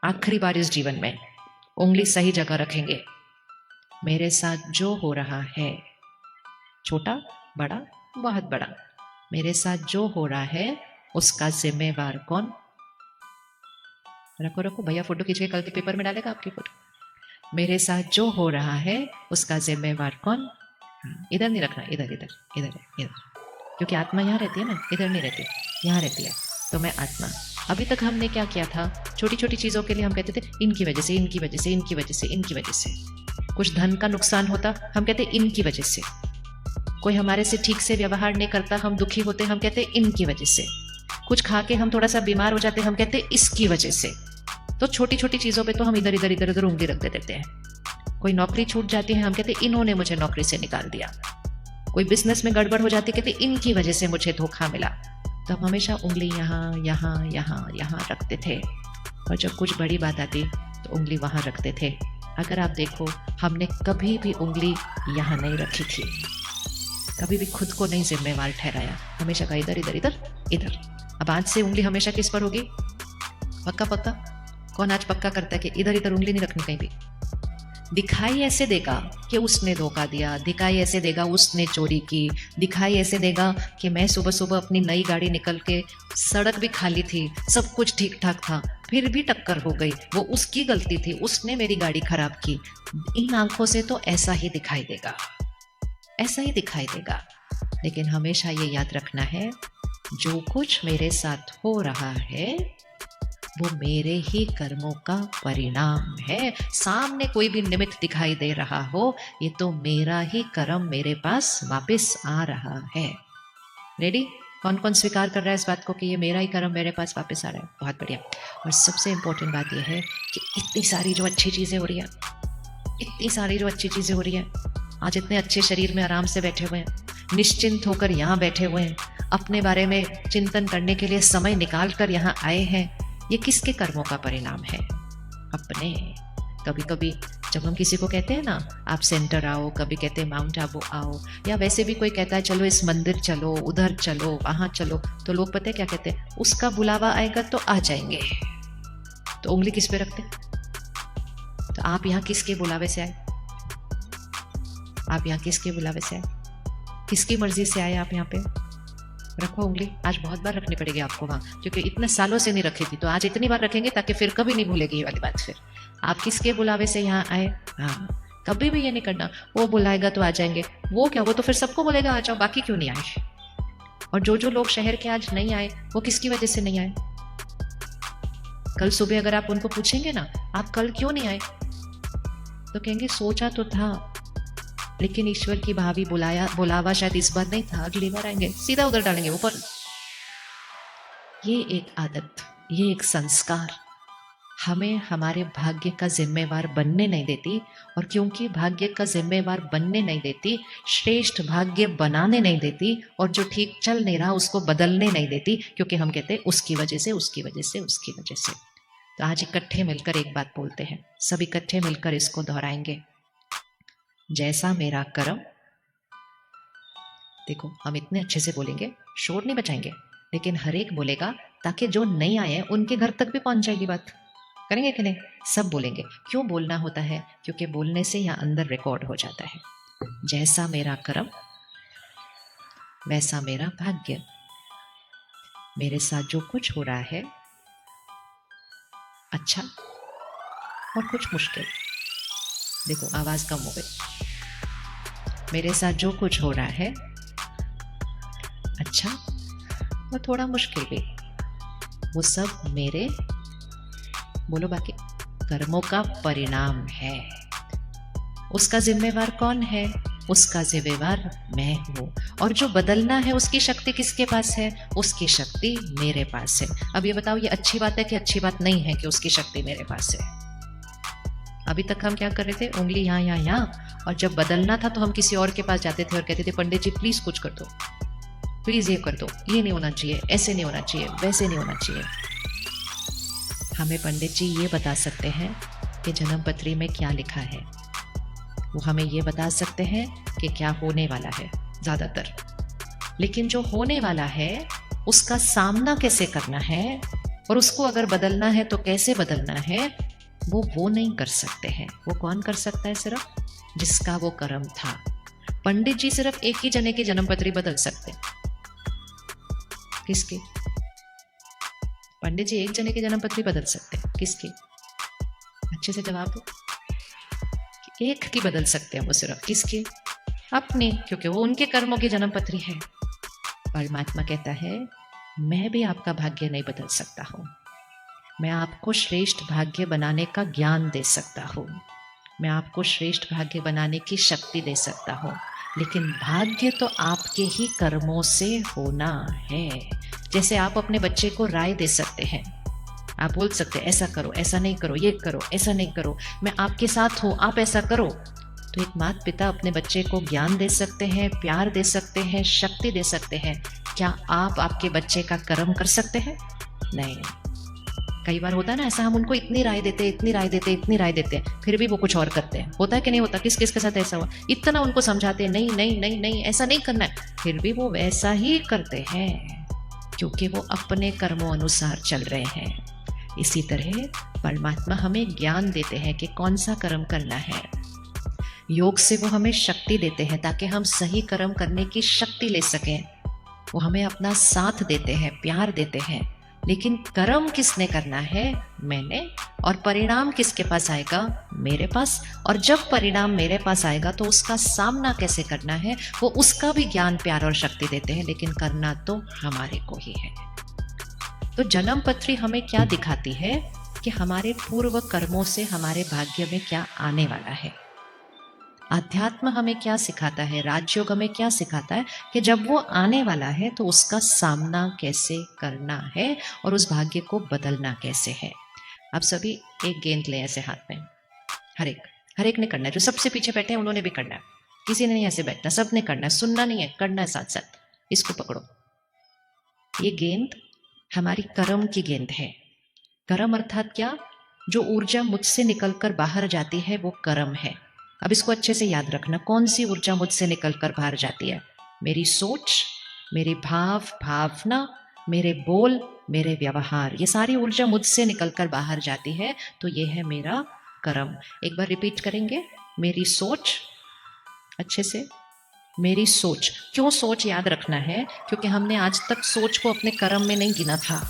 आखिरी बार इस जीवन में उंगली सही जगह रखेंगे। मेरे साथ जो हो रहा है, छोटा बड़ा बहुत बड़ा, मेरे साथ जो हो रहा है उसका जिम्मेवार कौन? रखो रखो, भैया फोटो खींच के कल के पेपर में डालेगा आपकी फोटो। मेरे साथ जो हो रहा है उसका जिम्मेवार कौन? इधर नहीं रखना, इधर इधर इधर है, इधर, क्योंकि आत्मा यहाँ रहती है ना, इधर नहीं रहती, यहाँ रहती है। तो मैं आत्मा। अभी तक हमने क्या किया था, छोटी छोटी चीज़ों के लिए हम कहते थे इनकी वजह से, इनकी वजह से, इनकी वजह से, इनकी वजह से। कुछ धन का नुकसान होता, हम कहते इनकी वजह से। कोई हमारे से ठीक से व्यवहार नहीं करता, हम दुखी होते, हम कहते इनकी वजह से। कुछ खा के हम थोड़ा सा बीमार हो जाते, हम कहते इसकी वजह से। तो छोटी छोटी चीज़ों पे तो हम इधर इधर इधर उधर उंगली रख देते हैं। कोई नौकरी छूट जाती है, हम कहते इन्होंने मुझे नौकरी से निकाल दिया। कोई बिजनेस में गड़बड़ हो जाती, कहते इनकी वजह से मुझे धोखा मिला। तो हम हमेशा उंगली यहाँ यहाँ यहाँ यहाँ रखते थे, और जब कुछ बड़ी बात आती तो उंगली वहाँ रखते थे। अगर आप देखो, हमने कभी भी उंगली यहाँ नहीं रखी थी, कभी भी खुद को नहीं जिम्मेवार ठहराया, हमेशा का इधर इधर इधर इधर। अब आज से उंगली हमेशा किस पर होगी? पक्का पक्का? कौन आज पक्का करता है कि इधर इधर उंगली नहीं रखनी कहीं भी? दिखाई ऐसे देगा कि उसने धोखा दिया, दिखाई ऐसे देगा उसने चोरी की, दिखाई ऐसे देगा कि मैं सुबह सुबह अपनी नई गाड़ी निकल के, सड़क भी खाली थी, सब कुछ ठीक ठाक था, फिर भी टक्कर हो गई, वो उसकी गलती थी, उसने मेरी गाड़ी खराब की। इन आंखों से तो ऐसा ही दिखाई देगा, ऐसा ही दिखाई देगा। लेकिन हमेशा ये याद रखना है, जो कुछ मेरे साथ हो रहा है वो मेरे ही कर्मों का परिणाम है। सामने कोई भी निमित्त दिखाई दे रहा हो, ये तो मेरा ही कर्म मेरे पास वापस आ रहा है। रेडी? कौन कौन स्वीकार कर रहा है इस बात को कि ये मेरा ही कर्म मेरे पास वापस आ रहा है? बहुत बढ़िया। और सबसे इंपॉर्टेंट बात यह है कि इतनी सारी जो अच्छी चीज़ें हो रही हैं, इतनी सारी जो अच्छी चीज़ें हो रही हैं, आज इतने अच्छे शरीर में आराम से बैठे हुए हैं, निश्चिंत होकर यहाँ बैठे हुए हैं, अपने बारे में चिंतन करने के लिए समय निकाल कर यहाँ आए हैं, ये किसके कर्मों का परिणाम है? अपने। कभी कभी जब हम किसी को कहते हैं ना, आप सेंटर आओ, कभी कहते हैं माउंट आबू आओ, या वैसे भी कोई कहता है चलो इस मंदिर चलो, उधर चलो, वहाँ चलो, तो लोग पता है क्या कहते हैं? उसका बुलावा आएगा तो आ जाएंगे। तो उंगली किस पे रखते? तो आप यहाँ किसके बुलावे से आए? आप यहाँ किसके बुलावे से आए? किसकी मर्जी से आए आप यहाँ पे? रखो उंगली। आज बहुत बार रखनी पड़ेगी आपको वहाँ, क्योंकि इतने सालों से नहीं रखी थी, तो आज इतनी बार रखेंगे ताकि फिर कभी नहीं भूलेगी ये वाली बात। फिर आप किसके बुलावे से यहाँ आए? हाँ, कभी भी ये नहीं करना वो बुलाएगा तो आ जाएंगे। वो क्या, वो तो फिर सबको बोलेगा आ जाओ, बाकी क्यों नहीं आए? और जो लोग शहर के आज नहीं आए, वो किसकी वजह से नहीं आए? कल सुबह अगर आप उनको पूछेंगे ना, आप कल क्यों नहीं आए, तो कहेंगे सोचा तो था, लेकिन ईश्वर की भावी बुलावा शायद इस बार नहीं था, अगली बार आएंगे। सीधा उधर डालेंगे ऊपर। ये एक आदत, ये एक संस्कार हमें हमारे भाग्य का जिम्मेवार बनने नहीं देती। और क्योंकि भाग्य का जिम्मेवार बनने नहीं देती, श्रेष्ठ भाग्य बनाने नहीं देती, और जो ठीक चल नहीं रहा उसको बदलने नहीं देती, क्योंकि हम कहते हैं उसकी वजह से, उसकी वजह से, उसकी वजह से। तो आज इकट्ठे मिलकर एक बात बोलते हैं, सब इकट्ठे मिलकर इसको दोहराएंगे। जैसा मेरा कर्म। देखो, हम इतने अच्छे से बोलेंगे, शोर नहीं बचाएंगे, लेकिन हर एक बोलेगा ताकि जो नहीं आए उनके घर तक भी पहुंच जाएगी बात। करेंगे कि नहीं? सब बोलेंगे। क्यों बोलना होता है? क्योंकि बोलने से यहाँ अंदर रिकॉर्ड हो जाता है। जैसा मेरा कर्म वैसा मेरा भाग्य। मेरे साथ जो कुछ हो रहा है, अच्छा और कुछ मुश्किल। देखो, आवाज कम हो गई। मेरे साथ जो कुछ हो रहा है, अच्छा और थोड़ा मुश्किल भी, वो सब मेरे, बोलो बाकी, कर्मों का परिणाम है। उसका जिम्मेवार कौन है? उसका जिम्मेवार मैं हूँ। और जो बदलना है उसकी शक्ति किसके पास है? उसकी शक्ति मेरे पास है। अब ये बताओ, ये अच्छी बात है कि अच्छी बात नहीं है कि उसकी शक्ति मेरे पास है? अभी तक हम क्या कर रहे थे? उंगली यहाँ यहाँ यहाँ। और जब बदलना था तो हम किसी और के पास जाते थे और कहते थे पंडित जी प्लीज कुछ कर दो, प्लीज ये कर दो, ये नहीं होना चाहिए, ऐसे नहीं होना चाहिए, वैसे नहीं होना चाहिए। हमें पंडित जी ये बता सकते हैं कि जन्म पत्री में क्या लिखा है, वो हमें ये बता सकते हैं कि क्या होने वाला है ज़्यादातर। लेकिन जो होने वाला है उसका सामना कैसे करना है, और उसको अगर बदलना है तो कैसे बदलना है, वो नहीं कर सकते हैं। वो कौन कर सकता है? सिर्फ जिसका वो कर्म था। पंडित जी सिर्फ एक ही जने की जन्मपत्री बदल सकते। किसकी? पंडित जी एक जने की जन्मपत्री बदल सकते। किसकी? अच्छे से जवाब दो। एक की बदल सकते हैं वो सिर्फ। किसकी? अपनी, क्योंकि वो उनके कर्मों की जन्मपत्री है। परमात्मा कहता है मैं भी आपका भाग्य नहीं बदल सकता हूं, मैं आपको श्रेष्ठ भाग्य बनाने का ज्ञान दे सकता हूं, मैं आपको श्रेष्ठ भाग्य बनाने की शक्ति दे सकता हूं, लेकिन भाग्य तो आपके ही कर्मों से होना है। जैसे आप अपने बच्चे को राय दे सकते हैं, आप बोल सकते हैं ऐसा करो, ऐसा नहीं करो, ये करो, ऐसा नहीं करो, मैं आपके साथ हूं, आप ऐसा करो। तो एक माता पिता अपने बच्चे को ज्ञान दे सकते हैं, प्यार दे सकते हैं, शक्ति दे सकते हैं। क्या आप आपके बच्चे का कर्म कर सकते हैं? नहीं। कई बार होता है ना ऐसा, हम उनको इतनी राय देते, इतनी राय देते, इतनी राय देते हैं, फिर भी वो कुछ और करते हैं। होता है कि नहीं होता? किस किस के साथ ऐसा हुआ? इतना उनको समझाते हैं, नहीं नहीं नहीं नहीं ऐसा नहीं करना है, फिर भी वो वैसा ही करते हैं, क्योंकि वो अपने कर्मों अनुसार चल रहे हैं। इसी तरह परमात्मा हमें ज्ञान देते हैं कि कौन सा कर्म करना है। योग से वो हमें शक्ति देते हैं ताकि हम सही कर्म करने की शक्ति ले सकें। वो हमें अपना साथ देते हैं, प्यार देते हैं, लेकिन कर्म किसने करना है? मैंने। और परिणाम किसके पास आएगा? मेरे पास। और जब परिणाम मेरे पास आएगा तो उसका सामना कैसे करना है, वो उसका भी ज्ञान, प्यार और शक्ति देते हैं, लेकिन करना तो हमारे को ही है। तो जन्म पत्री हमें क्या दिखाती है कि हमारे पूर्व कर्मों से हमारे भाग्य में क्या आने वाला है। अध्यात्म हमें क्या सिखाता है, राजयोग हमें क्या सिखाता है कि जब वो आने वाला है तो उसका सामना कैसे करना है और उस भाग्य को बदलना कैसे है। आप सभी एक गेंद लें ऐसे हाथ में, हर एक ने करना है। जो सबसे पीछे बैठे हैं उन्होंने भी करना है, किसी ने नहीं ऐसे बैठना, सब ने करना है, सुनना नहीं है, करना है साथ साथ। इसको पकड़ो। ये गेंद हमारी कर्म की गेंद है। कर्म अर्थात क्या? जो ऊर्जा मुझसे निकलकर बाहर जाती है वो कर्म है। अब इसको अच्छे से याद रखना, कौन सी ऊर्जा मुझसे निकलकर बाहर जाती है? मेरी सोच, मेरे भाव भावना, मेरे बोल, मेरे व्यवहार, ये सारी ऊर्जा मुझसे निकलकर बाहर जाती है, तो ये है मेरा कर्म। एक बार रिपीट करेंगे, मेरी सोच, अच्छे से, मेरी सोच। क्यों सोच याद रखना है? क्योंकि हमने आज तक सोच को अपने कर्म में नहीं गिना था।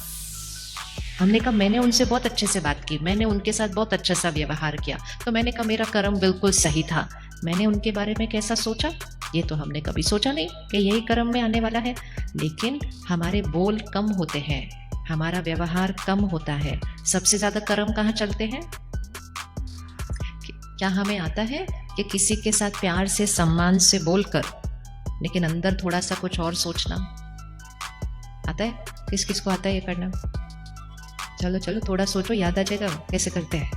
हमने कहा मैंने उनसे बहुत अच्छे से बात की, मैंने उनके साथ बहुत अच्छा सा व्यवहार किया, तो मैंने कहा मेरा कर्म बिल्कुल सही था। मैंने उनके बारे में कैसा सोचा, ये तो हमने कभी सोचा नहीं कि यही कर्म में आने वाला है। लेकिन हमारे बोल कम होते हैं, हमारा व्यवहार कम होता है। सबसे ज्यादा कर्म कहाँ चलते हैं? क्या हमें आता है कि किसी के साथ प्यार से, सम्मान से बोलकर, लेकिन अंदर थोड़ा सा कुछ और सोचना आता है? किस किस को आता है ये करना? चलो चलो थोड़ा सोचो, याद आ जाएगा कैसे करते हैं।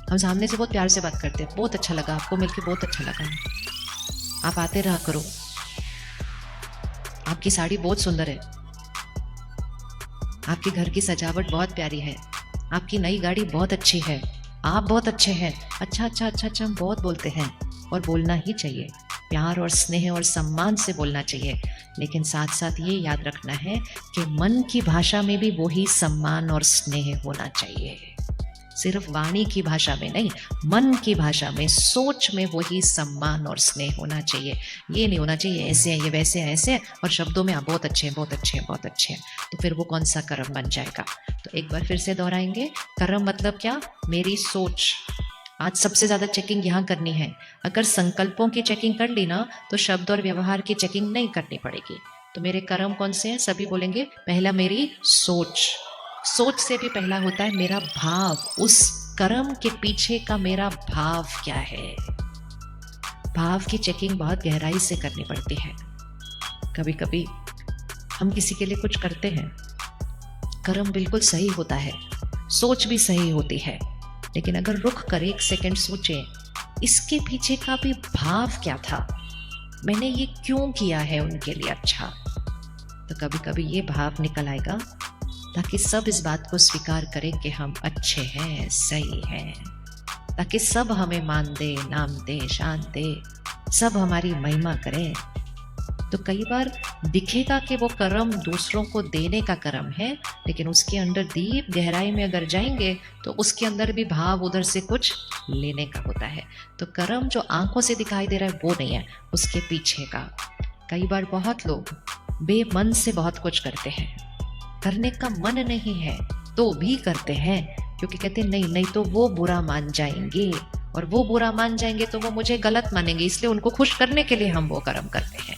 हम सामने से बहुत प्यार से बात करते हैं, बहुत अच्छा लगा आपको मिलके, बहुत अच्छा लगा, आप आते रहा करो, आपकी साड़ी बहुत सुंदर है, आपके घर की सजावट बहुत प्यारी है, आपकी नई गाड़ी बहुत अच्छी है, आप बहुत अच्छे हैं। अच्छा अच्छा अच्छा अच्छा, हम बहुत बोलते हैं और बोलना ही चाहिए, प्यार और स्नेह और सम्मान से बोलना चाहिए। लेकिन साथ साथ ये याद रखना है कि मन की भाषा में भी वही सम्मान और स्नेह होना चाहिए। सिर्फ वाणी की भाषा में नहीं, मन की भाषा में, सोच में वही सम्मान और स्नेह होना चाहिए। ये नहीं होना चाहिए ऐसे हैं, ये वैसे हैं, ऐसे हैं, और शब्दों में आप बहुत अच्छे हैं, बहुत अच्छे हैं, बहुत अच्छे हैं, तो फिर वो कौन सा कर्म बन जाएगा। तो एक बार फिर से दोहराएंगे, कर्म मतलब क्या? मेरी सोच। आज सबसे ज़्यादा चेकिंग यहाँ करनी है। अगर संकल्पों की चेकिंग कर ली ना तो शब्द और व्यवहार की चेकिंग नहीं करनी पड़ेगी। तो मेरे कर्म कौन से हैं? सभी बोलेंगे, पहला मेरी सोच। सोच से भी पहला होता है मेरा भाव, उस कर्म के पीछे का मेरा भाव क्या है। भाव की चेकिंग बहुत गहराई से करनी पड़ती है। कभी कभी हम किसी के लिए कुछ करते हैं, कर्म बिल्कुल सही होता है, सोच भी सही होती है, लेकिन अगर रुक कर एक सेकंड सोचें, इसके पीछे का भी भाव क्या था, मैंने ये क्यों किया है उनके लिए अच्छा, तो कभी कभी ये भाव निकल आएगा, ताकि सब इस बात को स्वीकार करें कि हम अच्छे हैं, सही हैं, ताकि सब हमें मान दे, नाम दे, शान दे, सब हमारी महिमा करें। तो कई बार दिखेगा कि वो कर्म दूसरों को देने का कर्म है, लेकिन उसके अंदर डीप गहराई में अगर जाएंगे तो उसके अंदर भी भाव उधर से कुछ लेने का होता है। तो कर्म जो आंखों से दिखाई दे रहा है वो नहीं है, उसके पीछे का। कई बार बहुत लोग बेमन से बहुत कुछ करते हैं, करने का मन नहीं है तो भी करते हैं, क्योंकि कहते नहीं नहीं तो वो बुरा मान जाएंगे, और वो बुरा मान जाएंगे तो वो मुझे गलत मानेंगे, इसलिए उनको खुश करने के लिए हम वो कर्म करते हैं।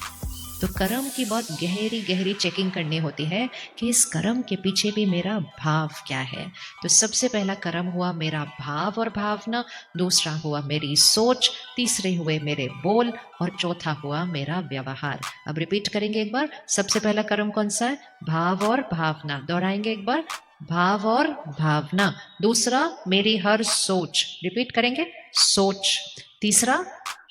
तो कर्म की बहुत गहरी गहरी चेकिंग करनी होती है कि इस कर्म के पीछे भी मेरा भाव क्या है। तो सबसे पहला कर्म हुआ मेरा भाव और भावना, दूसरा हुआ मेरी सोच, तीसरे हुए मेरे बोल, और चौथा हुआ मेरा व्यवहार। अब रिपीट करेंगे एक बार। सबसे पहला कर्म कौन सा है? भाव और भावना। दोहराएंगे एक बार, भाव और भावना। दूसरा मेरी हर सोच, रिपीट करेंगे, सोच। तीसरा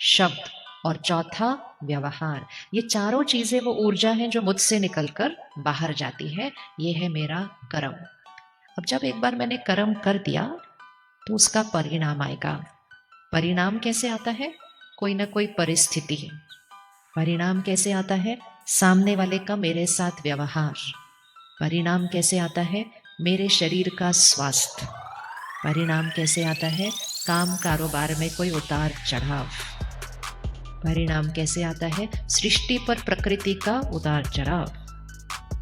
शब्द, और चौथा व्यवहार। ये चारों चीजें वो ऊर्जा हैं जो मुझसे निकलकर बाहर जाती है। ये है मेरा कर्म। अब जब एक बार मैंने कर्म कर दिया तो उसका परिणाम आएगा। परिणाम कैसे आता है? कोई ना कोई परिस्थिति है। परिणाम कैसे आता है? सामने वाले का मेरे साथ व्यवहार। परिणाम कैसे आता है? मेरे शरीर का स्वास्थ्य। परिणाम कैसे आता है? काम कारोबार में कोई उतार चढ़ाव। परिणाम कैसे आता है? सृष्टि पर प्रकृति का उतार चढ़ाव।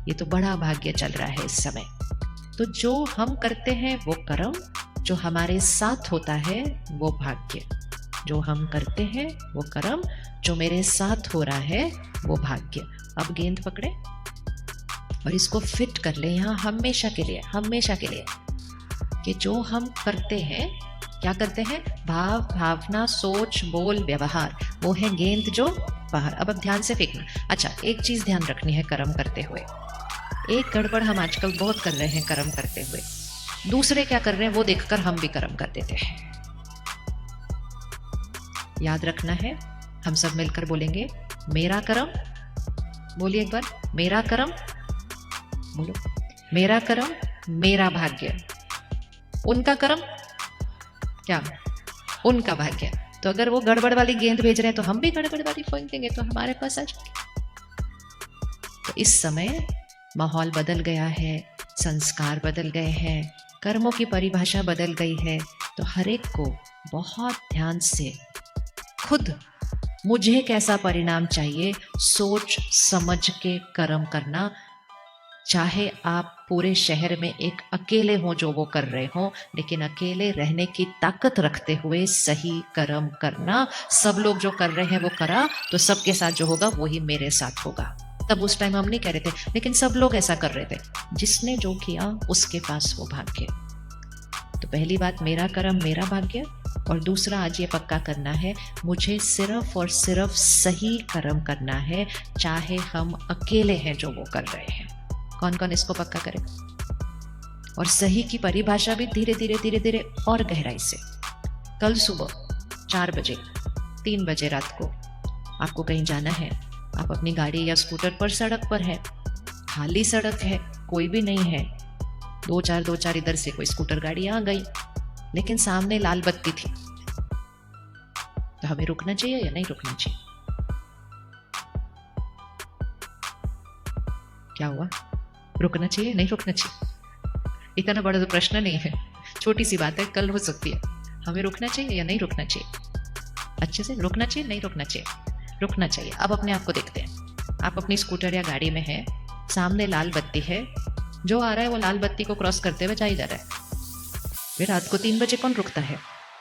ये तो बड़ा भाग्य चल रहा है इस समय। तो जो हम करते हैं वो कर्म, जो हमारे साथ होता है वो भाग्य। जो हम करते हैं वो कर्म, जो मेरे साथ हो रहा है वो भाग्य। अब गेंद पकड़े और इसको फिट कर ले यहाँ हमेशा के लिए, हमेशा के लिए, कि जो हम करते हैं, क्या करते हैं? भाव, भावना, सोच, बोल, व्यवहार, वो है गेंद जो बाहर। अब ध्यान से फेंकना। अच्छा, एक चीज ध्यान रखनी है कर्म करते हुए। एक गड़बड़ हम आजकल बहुत कर रहे हैं कर्म करते हुए। दूसरे क्या कर रहे हैं वो देखकर हम भी कर्म कर देते हैं। याद रखना है, हम सब मिलकर बोलेंगे मेरा कर्म। बोलिए एक बार, मेरा कर्म। बोलो, मेरा कर्म मेरा भाग्य। उनका कर्म क्या? उनका भाग्य। तो अगर वो गड़बड़ वाली गेंद भेज रहे हैं तो हम भी गड़बड़ वाली फेंक देंगे, तो हमारे पास आ जाएगी। तो इस समय माहौल बदल गया है, संस्कार बदल गए हैं, कर्मों की परिभाषा बदल गई है। तो हर एक को बहुत ध्यान से खुद मुझे कैसा परिणाम चाहिए सोच समझ के कर्म करना। चाहे आप पूरे शहर में एक अकेले हो जो वो कर रहे हो, लेकिन अकेले रहने की ताकत रखते हुए सही कर्म करना। सब लोग जो कर रहे हैं वो करा तो सबके साथ जो होगा वही मेरे साथ होगा। तब उस टाइम हम नहीं कह रहे थे, लेकिन सब लोग ऐसा कर रहे थे। जिसने जो किया उसके पास वो भाग्य। तो पहली बात, मेरा कर्म मेरा भाग्य। और दूसरा, आज ये पक्का करना है, मुझे सिर्फ और सिर्फ सही कर्म करना है, चाहे हम अकेले हैं जो वो कर रहे हैं। कौन कौन इसको पक्का करेगा? और सही की परिभाषा भी धीरे धीरे धीरे धीरे और गहराई से। कल सुबह 4 बजे, 3 बजे रात को आपको कहीं जाना है, आप अपनी गाड़ी या स्कूटर पर सड़क पर है, खाली सड़क है, कोई भी नहीं है, दो चार इधर से कोई स्कूटर गाड़ी आ गई, लेकिन सामने लाल बत्ती थी। तो हमें रुकना चाहिए या नहीं रुकना चाहिए? क्या हुआ? रुकना चाहिए नहीं रुकना चाहिए? इतना बड़ा तो प्रश्न नहीं है, छोटी सी बात है, कल हो सकती है। हमें रुकना चाहिए या नहीं रुकना चाहिए? अच्छे से, रुकना चाहिए नहीं रुकना चाहिए? रुकना चाहिए। अब अपने आप को देखते हैं। आप अपनी स्कूटर या गाड़ी में हैं, सामने लाल बत्ती है, जो आ रहा है वो लाल बत्ती को क्रॉस करते हुए जा ही जा रहा है। फिर रात को 3 बजे कौन रुकता है?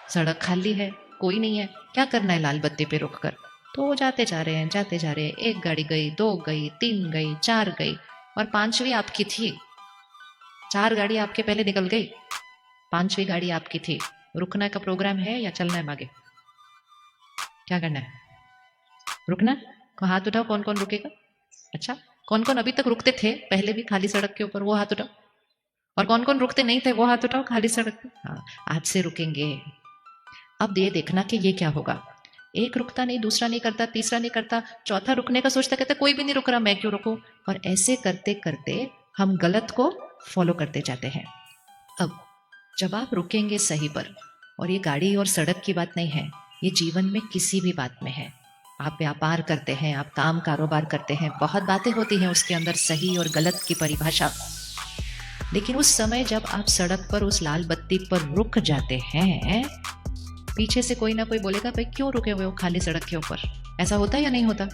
सड़क खाली है, कोई नहीं है, क्या करना है लाल बत्ती पे रुककर? तो वो जाते जा रहे हैं, जाते जा रहे हैं। एक गाड़ी गई, 2 गई, 3 गई, 4 गई, और 5वीं आपकी थी। 4 गाड़ी आपके पहले निकल गई, 5वीं गाड़ी आपकी थी। रुकना का प्रोग्राम है या चलना है आगे? क्या करना है? रुकना? हाथ उठाओ, कौन कौन रुकेगा? अच्छा, कौन कौन अभी तक रुकते थे पहले भी खाली सड़क के ऊपर, वो हाथ उठाओ। और कौन कौन रुकते नहीं थे वो हाथ उठाओ खाली सड़क पे। हाँ, आज से रुकेंगे। अब ये देखना कि ये क्या होगा। एक रुकता नहीं, दूसरा नहीं करता, तीसरा नहीं करता, चौथा रुकने का सोचता, कहता कोई भी नहीं रुक रहा, मैं क्यों रुकूं? और ऐसे करते करते हम गलत को फॉलो करते जाते हैं। अब जब आप रुकेंगे सही पर, और ये गाड़ी और सड़क की बात नहीं है, ये जीवन में किसी भी बात में है, आप व्यापार करते हैं, आप काम कारोबार करते हैं, बहुत बातें होती हैं उसके अंदर सही और गलत की परिभाषा। लेकिन उस समय जब आप सड़क पर उस लाल बत्ती पर रुक जाते हैं, पीछे से कोई ना कोई बोलेगा भाई क्यों रुके हुए हो खाली सड़क के ऊपर? ऐसा होता है या नहीं होता?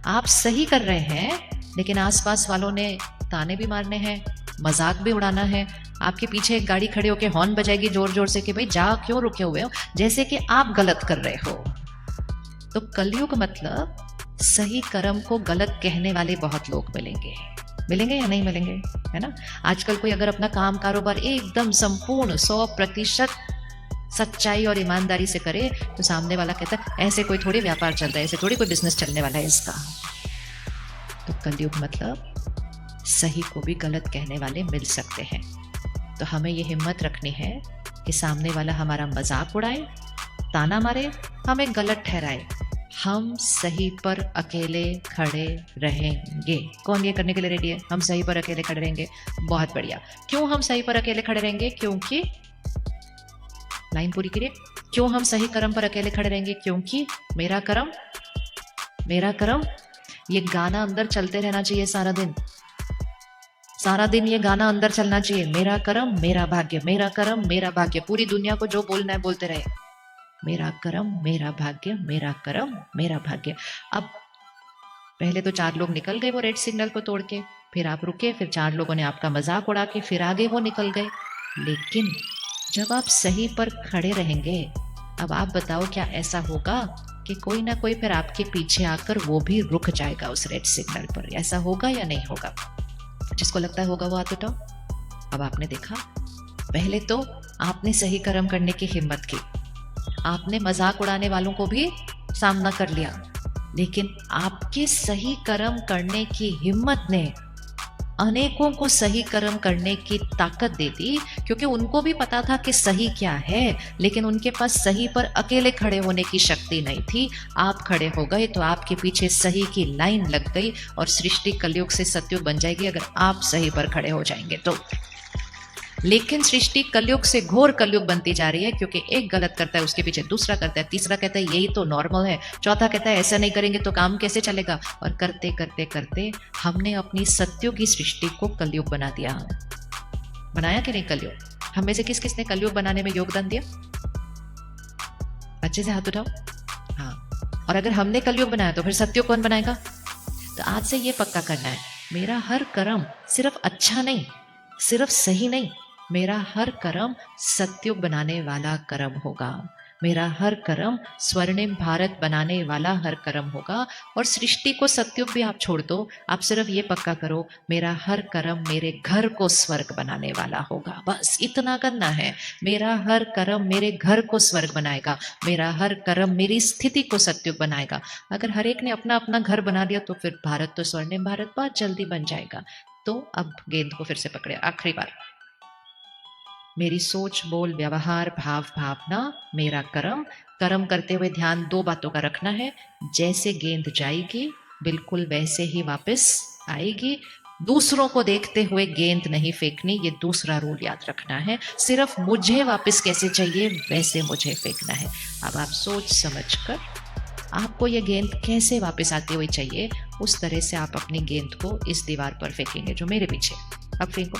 आप सही कर रहे हैं लेकिन आसपास वालों ने ताने भी मारने हैं, मजाक भी उड़ाना है। आपके पीछे एक गाड़ी खड़ी होकर हॉर्न बजाएगी जोर जोर से कि भाई जा क्यों रुके हुए हो, जैसे कि आप गलत कर रहे हो। तो कलयुग मतलब सही कर्म को गलत कहने वाले बहुत लोग मिलेंगे। मिलेंगे या नहीं मिलेंगे, है ना? आजकल कोई अगर अपना काम कारोबार एकदम संपूर्ण 100% सच्चाई और ईमानदारी से करे तो सामने वाला कहता है ऐसे कोई थोड़ी व्यापार चल रहा है, ऐसे थोड़ी कोई बिजनेस चलने वाला है इसका। तो कलयुग मतलब सही को भी गलत कहने वाले मिल सकते हैं। तो हमें ये हिम्मत रखनी है कि सामने वाला हमारा मजाक उड़ाए, ताना मारे, हमें गलत ठहराए, हम सही पर अकेले खड़े रहेंगे। कौन ये करने के लिए रेडी है? हम सही पर अकेले खड़े रहेंगे। बहुत बढ़िया। क्यों हम सही पर अकेले खड़े रहेंगे? क्योंकि लाइन पूरी करिए। क्यों हम सही कर्म पर अकेले खड़े रहेंगे? क्योंकि मेरा कर्म मेरा कर्म। ये गाना अंदर चलते रहना चाहिए सारा दिन, सारा दिन ये गाना अंदर चलना चाहिए। मेरा कर्म मेरा भाग्य, मेरा कर्म मेरा भाग्य। पूरी दुनिया को जो बोलना है बोलते रहे, मेरा कर्म मेरा भाग्य, मेरा कर्म मेरा भाग्य। अब पहले तो 4 लोग निकल गए वो रेड सिग्नल को तोड़ के, फिर आप रुके, फिर 4 लोगों ने आपका मजाक उड़ा के फिर आगे वो निकल गए। लेकिन जब आप सही पर खड़े रहेंगे, अब आप बताओ क्या ऐसा होगा कि कोई ना कोई फिर आपके पीछे आकर वो भी रुक जाएगा उस रेड सिग्नल पर? ऐसा होगा या नहीं होगा? जिसको लगता है होगा वो हाथ उठाओ। अब आपने देखा, पहले तो आपने सही कर्म करने की हिम्मत की, आपने मजाक उड़ाने वालों को भी सामना कर लिया, लेकिन आपके सही कर्म करने की हिम्मत ने अनेकों को सही कर्म करने की ताकत दे दी, क्योंकि उनको भी पता था कि सही क्या है, लेकिन उनके पास सही पर अकेले खड़े होने की शक्ति नहीं थी। आप खड़े हो गए तो आपके पीछे सही की लाइन लग गई और सृष्टि कलयुग से सतयुग बन जाएगी अगर आप सही पर खड़े हो जाएंगे तो। लेकिन सृष्टि कलयुग से घोर कलयुग बनती जा रही है, क्योंकि एक गलत करता है उसके पीछे दूसरा करता है, तीसरा कहता है यही तो नॉर्मल है, चौथा कहता है ऐसा नहीं करेंगे तो काम कैसे चलेगा, और करते करते करते हमने अपनी सत्युग की सृष्टि को कलयुग बना दिया। बनाया कि नहीं कलयुग? हम में से किस किसने कलयुग बनाने में योगदान दिया? अच्छे से हाथ उठाओ। हाँ, और अगर हमने कलयुग बनाया तो फिर सत्युग कौन बनाएगा? तो आज से ये पक्का करना है, मेरा हर कर्म सिर्फ अच्छा नहीं, सिर्फ सही नहीं, मेरा हर कर्म सत्युग बनाने वाला कर्म होगा। मेरा हर कर्म स्वर्णिम भारत बनाने वाला हर कर्म होगा। और सृष्टि को सत्युग भी आप छोड़ दो, आप सिर्फ ये पक्का करो मेरा हर कर्म मेरे घर को स्वर्ग बनाने वाला होगा। बस इतना करना है। मेरा हर कर्म मेरे घर को स्वर्ग बनाएगा, मेरा हर कर्म मेरी स्थिति को सत्युग बनाएगा। अगर हर एक ने अपना अपना घर बना दिया तो फिर भारत तो स्वर्णिम भारत बहुत जल्दी बन जाएगा। तो अब गेंद को फिर से पकड़े, आखिरी बार। मेरी सोच बोल व्यवहार भाव भावना मेरा कर्म। कर्म करते हुए ध्यान 2 बातों का रखना है, जैसे गेंद जाएगी बिल्कुल वैसे ही वापस आएगी। दूसरों को देखते हुए गेंद नहीं फेंकनी, ये दूसरा रूल याद रखना है। सिर्फ मुझे वापस कैसे चाहिए वैसे मुझे फेंकना है। अब आप सोच समझ कर आपको ये गेंद कैसे वापस आती हुई चाहिए, उस तरह से आप अपनी गेंद को इस दीवार पर फेंकेंगे जो मेरे पीछे। अब फेंको,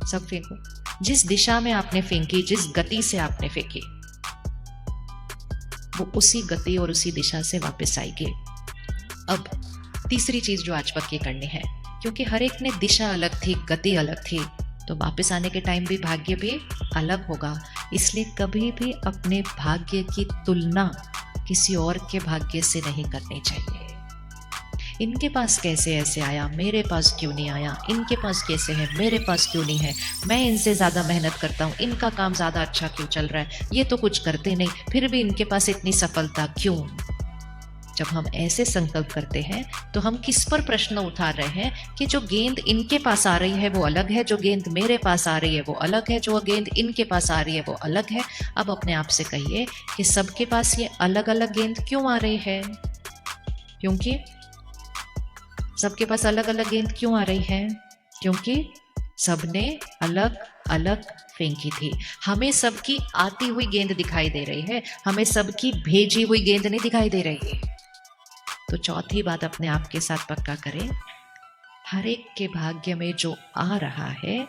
सब फेंको। जिस दिशा में आपने फेंकी, जिस गति से आपने फेंकी, वो उसी गति और उसी दिशा से वापस आएगी। अब तीसरी चीज जो आज पक्की करनी है, क्योंकि हर एक ने दिशा अलग थी, गति अलग थी, तो वापस आने के टाइम भी भाग्य भी अलग होगा। इसलिए कभी भी अपने भाग्य की तुलना किसी और के भाग्य से नहीं करनी चाहिए। इनके पास कैसे ऐसे आया, मेरे पास क्यों नहीं आया, इनके पास कैसे है, मेरे पास क्यों नहीं है, मैं इनसे ज़्यादा मेहनत करता हूँ, इनका काम ज़्यादा अच्छा क्यों चल रहा है, ये तो कुछ करते नहीं, फिर भी इनके पास इतनी सफलता क्यों। जब हम ऐसे संकल्प करते हैं तो हम किस पर प्रश्न उठा रहे हैं कि जो गेंद इनके पास आ रही है वो अलग है, जो गेंद मेरे पास आ रही है वो अलग है, जो गेंद इनके पास आ रही है वो अलग है। अब अपने आप से कहिए कि सबके पास ये अलग अलग गेंद क्यों आ रही है? क्योंकि सबके पास अलग अलग गेंद क्यों आ रही है? क्योंकि सबने अलग अलग फेंकी थी। हमें सबकी आती हुई गेंद दिखाई दे रही है, हमें सबकी भेजी हुई गेंद नहीं दिखाई दे रही है। तो चौथी बात अपने आप के साथ पक्का करें, हर एक के भाग्य में जो आ रहा है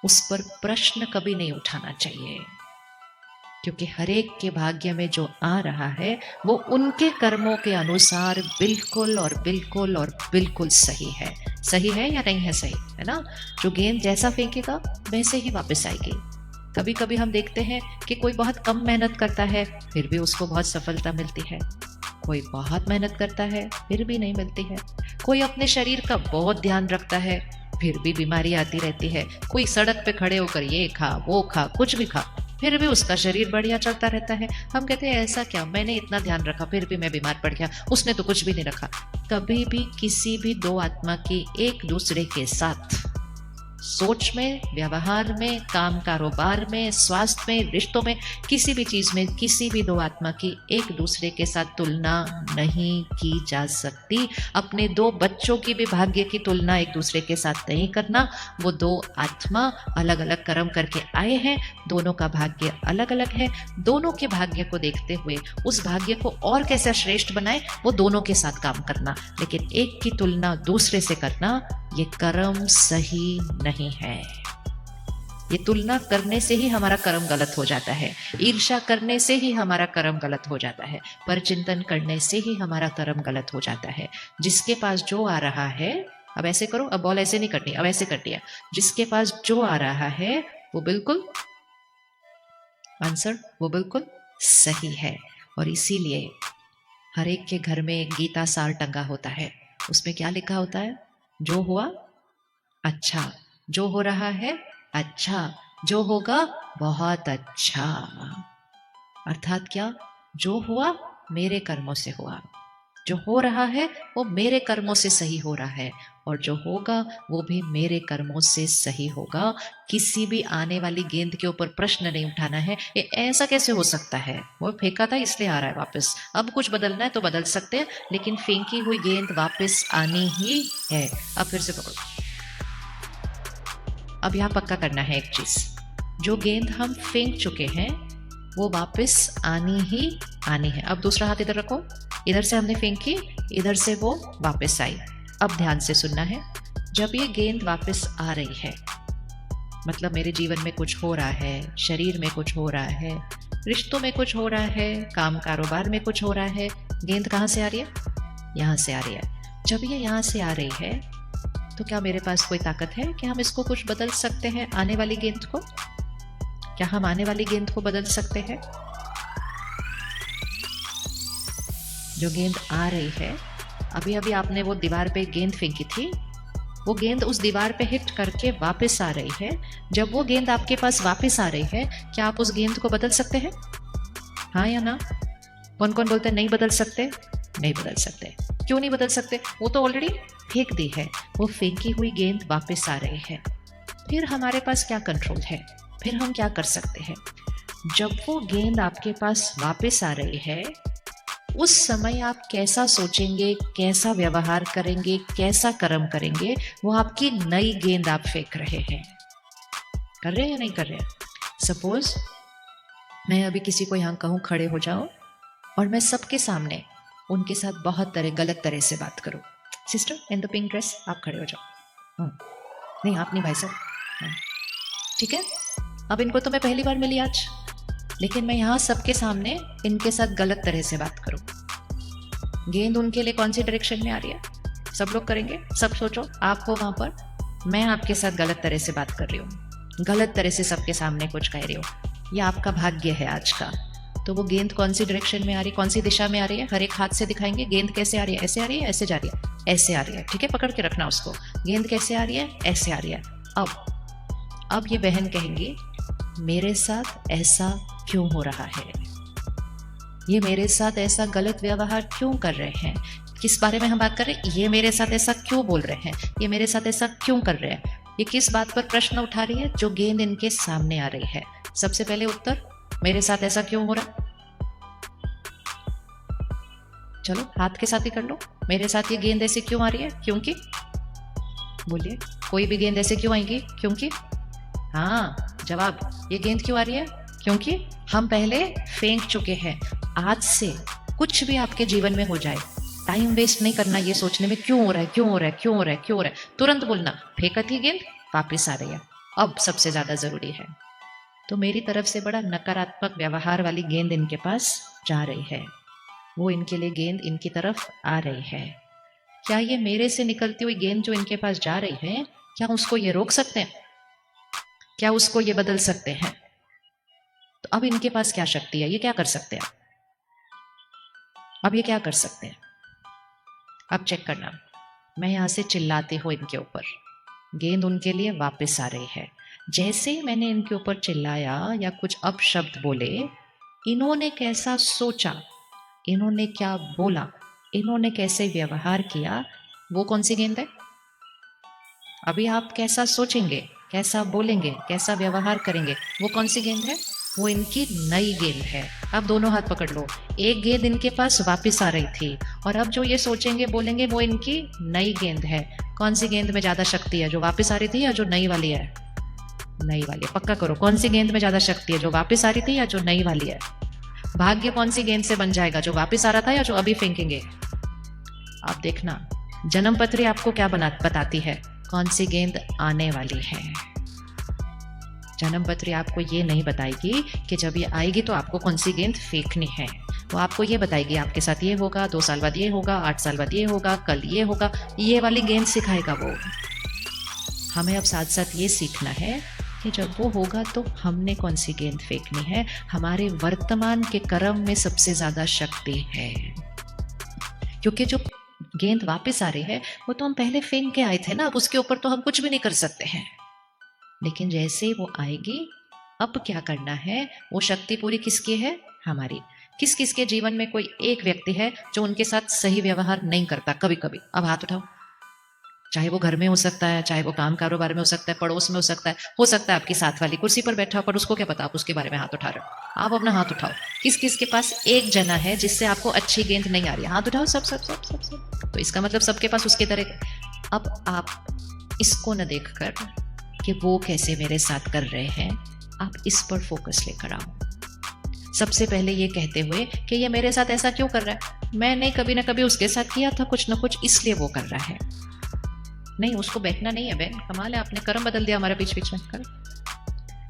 उस पर प्रश्न कभी नहीं उठाना चाहिए, क्योंकि हर एक के भाग्य में जो आ रहा है वो उनके कर्मों के अनुसार बिल्कुल और बिल्कुल और बिल्कुल सही है। सही है या नहीं है? सही है ना। जो गेंद जैसा फेंकेगा वैसे ही वापस आएगी। कभी कभी हम देखते हैं कि कोई बहुत कम मेहनत करता है फिर भी उसको बहुत सफलता मिलती है, कोई बहुत मेहनत करता है फिर भी नहीं मिलती है, कोई अपने शरीर का बहुत ध्यान रखता है फिर भी बीमारी आती रहती है, कोई सड़क पे खड़े होकर ये खा वो खा कुछ भी खा फिर भी उसका शरीर बढ़िया चलता रहता है। हम कहते हैं ऐसा क्या, मैंने इतना ध्यान रखा फिर भी मैं बीमार पड़ गया, उसने तो कुछ भी नहीं रखा। कभी भी किसी भी दो आत्मा की एक दूसरे के साथ सोच में, व्यवहार में, काम कारोबार में, स्वास्थ्य में, रिश्तों में, किसी भी चीज में किसी भी दो आत्मा की एक दूसरे के साथ तुलना नहीं की जा सकती। अपने दो बच्चों की भी भाग्य की तुलना एक दूसरे के साथ नहीं करना। वो दो आत्मा अलग अलग कर्म करके आए हैं, दोनों का भाग्य अलग अलग है। दोनों के भाग्य को देखते हुए उस भाग्य को और कैसे श्रेष्ठ बनाए वो दोनों के साथ काम करना, लेकिन एक की तुलना दूसरे से करना ये कर्म सही नहीं है। ये तुलना करने से ही हमारा कर्म गलत हो जाता है, ईर्ष्या करने से ही हमारा कर्म गलत हो जाता है, परचिंतन करने से ही हमारा कर्म गलत हो जाता है। जिसके पास जो आ रहा है, अब ऐसे करो, अब बॉल ऐसे नहीं करनी, अब ऐसे कर दिया, जिसके पास जो आ रहा है वो बिल्कुल आंसर वो बिल्कुल सही है। और इसीलिए हर एक के घर में एक गीता सार टंगा होता है, उसमें क्या लिखा होता है? जो हुआ अच्छा, जो हो रहा है अच्छा, जो होगा बहुत अच्छा। अर्थात क्या? जो हुआ मेरे कर्मों से हुआ, जो हो रहा है वो मेरे कर्मों से सही हो रहा है, और जो होगा वो भी मेरे कर्मों से सही होगा। किसी भी आने वाली गेंद के ऊपर प्रश्न नहीं उठाना है, ये ऐसा कैसे हो सकता है, वो फेंका था इसलिए आ रहा है वापस, अब कुछ बदलना है तो बदल सकते हैं, लेकिन फेंकी हुई गेंद वापस आनी ही है। अब फिर से पकड़ो। अब यहां पक्का करना है एक चीज, जो गेंद हम फेंक चुके हैं वो वापस आनी ही आनी है। अब दूसरा हाथ इधर रखो, इधर से हमने फेंकी, इधर से वो वापस आई। अब ध्यान से सुनना है, जब ये गेंद वापस आ रही है मतलब मेरे जीवन में कुछ हो रहा है, शरीर में कुछ हो रहा है, रिश्तों में कुछ हो रहा है, काम कारोबार में कुछ हो रहा है। गेंद कहाँ से आ रही है? यहाँ से आ रही है। जब ये यहाँ से आ रही है तो क्या मेरे पास कोई ताकत है कि हम इसको कुछ बदल सकते हैं? आने वाली गेंद को क्या हम आने वाली गेंद को बदल सकते हैं? जो गेंद आ रही है, अभी अभी आपने वो दीवार पे गेंद फेंकी थी, वो गेंद उस दीवार पे हिट करके वापस आ रही है। जब वो गेंद आपके पास वापस आ रही है, क्या आप उस गेंद को बदल सकते हैं? हाँ या ना? कौन कौन बोलते हैं नहीं बदल सकते? नहीं बदल सकते। क्यों नहीं बदल सकते? वो तो ऑलरेडी फेंक दी है, वो फेंकी हुई गेंद वापस आ रही है। फिर हमारे पास क्या कंट्रोल है? फिर हम क्या कर सकते हैं? जब वो गेंद आपके पास वापस आ रही है, उस समय आप कैसा सोचेंगे, कैसा व्यवहार करेंगे, कैसा कर्म करेंगे, वो आपकी नई गेंद आप फेंक रहे हैं। कर रहे हैं या नहीं कर रहे हैं? सपोज मैं अभी किसी को यहाँ कहूँ खड़े हो जाओ, और मैं सबके सामने उनके साथ बहुत गलत तरह से बात करूँ। Sister in the pink dress, आप खड़े हो जाओ। नहीं आप नहीं भाई साहब, ठीक है। अब इनको तो मैं पहली बार मिली आज, लेकिन मैं यहाँ सबके सामने इनके साथ गलत तरह से बात करूँ। गेंद उनके लिए कौन सी डायरेक्शन में आ रही है? सब लोग करेंगे, सब सोचो, आप हो वहाँ पर, मैं आपके साथ गलत तरह से बात कर रही हूँ, गलत तरह से सबके सामने कुछ कह रही हूँ। ये आपका भाग्य है आज का। तो वो गेंद कौन सी डायरेक्शन में आ रही है, कौन सी दिशा में आ रही है? हर एक हाथ से दिखाएंगे गेंद कैसे आ रही है। ऐसे आ रही है, ऐसे जा रही है, ऐसे आ रही है, ठीक है, पकड़ के रखना उसको। गेंद कैसे आ रही है? ऐसे आ रही है। अब ये बहन कहेंगी मेरे साथ ऐसा क्यों हो रहा है, ये मेरे साथ ऐसा गलत व्यवहार क्यों कर रहे हैं? किस बारे में हम बात कर रहे हैं? ये मेरे साथ ऐसा क्यों बोल रहे हैं, ये मेरे साथ ऐसा क्यों कर रहे हैं? ये किस बात पर प्रश्न उठा रही है? जो गेंद इनके सामने आ रही है। सबसे पहले उत्तर, मेरे साथ ऐसा क्यों हो रहा? चलो हाथ के साथ ही कर लो। मेरे साथ ये गेंद ऐसे क्यों आ रही है? क्योंकि, बोलिए, कोई भी गेंद ऐसे क्यों आएगी? क्योंकि, हाँ जवाब, ये गेंद क्यों आ रही है? क्योंकि हम पहले फेंक चुके हैं। आज से कुछ भी आपके जीवन में हो जाए, टाइम वेस्ट नहीं करना ये सोचने में क्यों हो रहा है, क्यों हो रहा है, क्यों हो रहा है, क्यों हो रहा है। तुरंत बोलना, फेंकत ही गेंद वापिस आ रही है, अब सबसे ज्यादा जरूरी है। तो मेरी तरफ से बड़ा नकारात्मक व्यवहार वाली गेंद इनके पास जा रही है, वो इनके लिए गेंद इनकी तरफ आ रही है। क्या ये मेरे से निकलती हुई गेंद जो इनके पास जा रही है, क्या उसको ये रोक सकते हैं? क्या उसको ये बदल सकते हैं? तो अब इनके पास क्या शक्ति है, ये क्या कर सकते हैं? अब ये क्या कर सकते हैं? अब चेक करना, मैं यहां से चिल्लाती हूं इनके ऊपर, गेंद उनके लिए वापस आ रही है। जैसे ही मैंने इनके ऊपर चिल्लाया या कुछ अपशब्द बोले, इन्होंने कैसा सोचा, इन्होंने क्या बोला, इन्होंने कैसे व्यवहार किया, वो कौन सी गेंद है? अभी आप कैसा सोचेंगे, कैसा बोलेंगे, कैसा व्यवहार करेंगे, वो कौन सी गेंद है? वो इनकी नई गेंद है। अब दोनों हाथ पकड़ लो, एक गेंद इनके पास वापस आ रही थी और अब जो ये सोचेंगे बोलेंगे वो इनकी नई गेंद है। कौन सी गेंद में ज्यादा शक्ति है, जो वापस आ रही थी या जो नई वाली है? नई वाली। पक्का करो, कौन सी गेंद में ज्यादा शक्ति है, जो वापस आ रही थी या जो नई वाली है? भाग्य कौन सी गेंद से बन जाएगा, जो वापस आ रहा था या जो अभी फेंकेंगे? आप देखना, जन्म पत्री आपको क्या बताती है, कौन सी गेंद आने वाली है। जन्म पत्री आपको ये नहीं बताएगी कि जब ये आएगी तो आपको कौन सी गेंद फेंकनी है। वो आपको ये बताएगी आपके साथ ये होगा, 2 साल बाद ये होगा, 8 साल बाद ये होगा, कल ये होगा, ये वाली गेंद सिखाएगा वो। हमें अब साथ साथ ये सीखना है कि जब वो होगा तो हमने कौन सी गेंद फेंकनी है। हमारे वर्तमान के कर्म में सबसे ज्यादा शक्ति है, क्योंकि जो गेंद वापस आ रही है वो तो हम पहले फेंक के आए थे ना, अब उसके ऊपर तो हम कुछ भी नहीं कर सकते हैं। लेकिन जैसे वो आएगी, अब क्या करना है, वो शक्ति पूरी किसकी है? हमारी। किस किस के जीवन में कोई एक व्यक्ति है जो उनके साथ सही व्यवहार नहीं करता कभी कभी? अब हाथ उठाओ। चाहे वो घर में हो सकता है, चाहे वो काम कारोबार में हो सकता है, पड़ोस में हो सकता है आपकी साथ वाली कुर्सी पर बैठा हो, पर उसको क्या पता आप उसके बारे में हाथ उठा रहे हो। आप अपना हाथ उठाओ, किस किस के पास एक जना है जिससे आपको अच्छी गेंद नहीं आ रही है? हाथ उठाओ, सब सब सब सब सब। तो इसका मतलब सबके पास उसके तरह। अब आप इसको न देखकर कि वो कैसे मेरे साथ कर रहे हैं, आप इस पर फोकस लेकर आओ। सबसे पहले ये कहते हुए कि ये मेरे साथ ऐसा क्यों कर रहा है, मैंने कभी ना कभी उसके साथ किया था कुछ ना कुछ, इसलिए वो कर रहा है। नहीं, उसको बैठना नहीं है बहन, कमाल है, आपने कर्म बदल दिया हमारे बीच बीच में।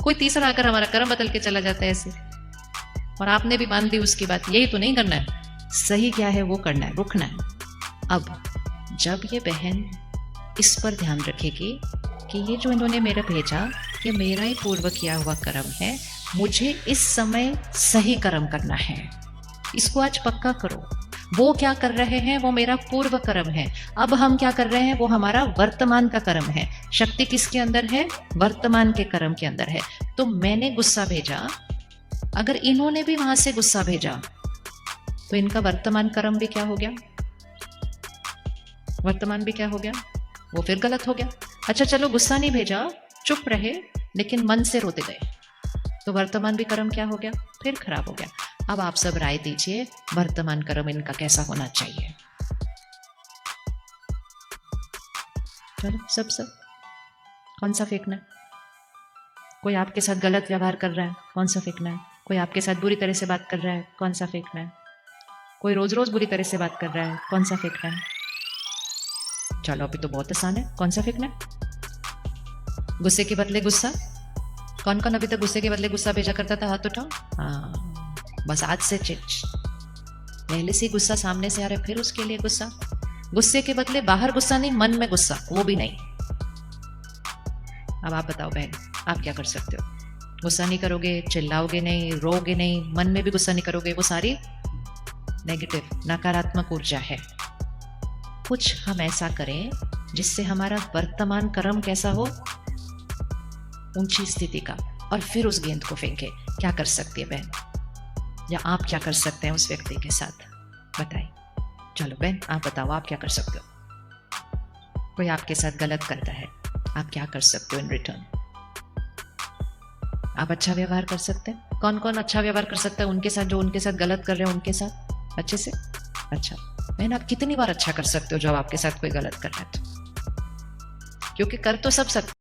कोई तीसरा आकर हमारा कर्म बदल के चला जाता है ऐसे, और आपने भी मान ली उसकी बात। यही तो नहीं करना है, सही क्या है वो करना है, रुकना है। अब जब ये बहन इस पर ध्यान रखेगी कि ये जो इन्होंने मेरा भेजा, ये मेरा ही पूर्व किया हुआ कर्म है, मुझे इस समय सही कर्म करना है, इसको आज पक्का करो। वो क्या कर रहे हैं वो मेरा पूर्व कर्म है, अब हम क्या कर रहे हैं वो हमारा वर्तमान का कर्म है। शक्ति किसके अंदर है? वर्तमान के कर्म के अंदर है। तो मैंने गुस्सा भेजा, अगर इन्होंने भी वहां से गुस्सा भेजा तो इनका वर्तमान कर्म भी क्या हो गया? वर्तमान भी क्या हो गया? वो फिर गलत हो गया। अच्छा चलो, गुस्सा नहीं भेजा, चुप रहे, लेकिन मन से रोते गए, तो वर्तमान भी कर्म क्या हो गया? फिर खराब हो गया। अब आप सब राय दीजिए, वर्तमान कर्म इनका कैसा होना चाहिए? चलो सब कौन सा फेंकना है? कोई आपके साथ गलत व्यवहार कर रहा है, कौन सा फेंकना है? कोई आपके साथ बुरी तरह से बात कर रहा है, कौन सा फेंकना है? कोई रोज रोज बुरी तरह से बात कर रहा है, कौन सा फेंकना है? चलो अभी तो बहुत आसान है, कौन सा फेंकना है? गुस्से के बदले गुस्सा। कौन कौन अभी तक गुस्से के बदले गुस्सा भेजा करता था? हाथ उठाओ। हाँ, बस आज से पहले से गुस्सा सामने से आ रहा है, फिर उसके लिए गुस्सा। गुस्से के बदले बाहर गुस्सा नहीं, मन में गुस्सा, वो भी नहीं। अब आप बताओ बहन, आप क्या कर सकते हो? गुस्सा नहीं करोगे, चिल्लाओगे नहीं, रोगे नहीं, मन में भी गुस्सा नहीं करोगे, वो सारी नेगेटिव नकारात्मक ऊर्जा है। कुछ हम ऐसा करें जिससे हमारा वर्तमान कर्म कैसा हो? ऊंची स्थिति का, और फिर उस गेंद को फेंके। क्या कर सकती है बहन, या आप क्या कर सकते हैं उस व्यक्ति के साथ? बताइए। चलो बहन आप बताओ, आप क्या कर सकते हो? कोई आपके साथ गलत करता है, आप क्या कर सकते हो इन रिटर्न? आप अच्छा व्यवहार कर सकते हैं। कौन कौन अच्छा व्यवहार कर सकता है उनके साथ जो उनके साथ गलत कर रहे हैं, उनके साथ अच्छे से? अच्छा बहन, आप कितनी बार अच्छा कर सकते हो जब आपके साथ कोई गलत कर रहा है तो? क्योंकि कर तो सब सकते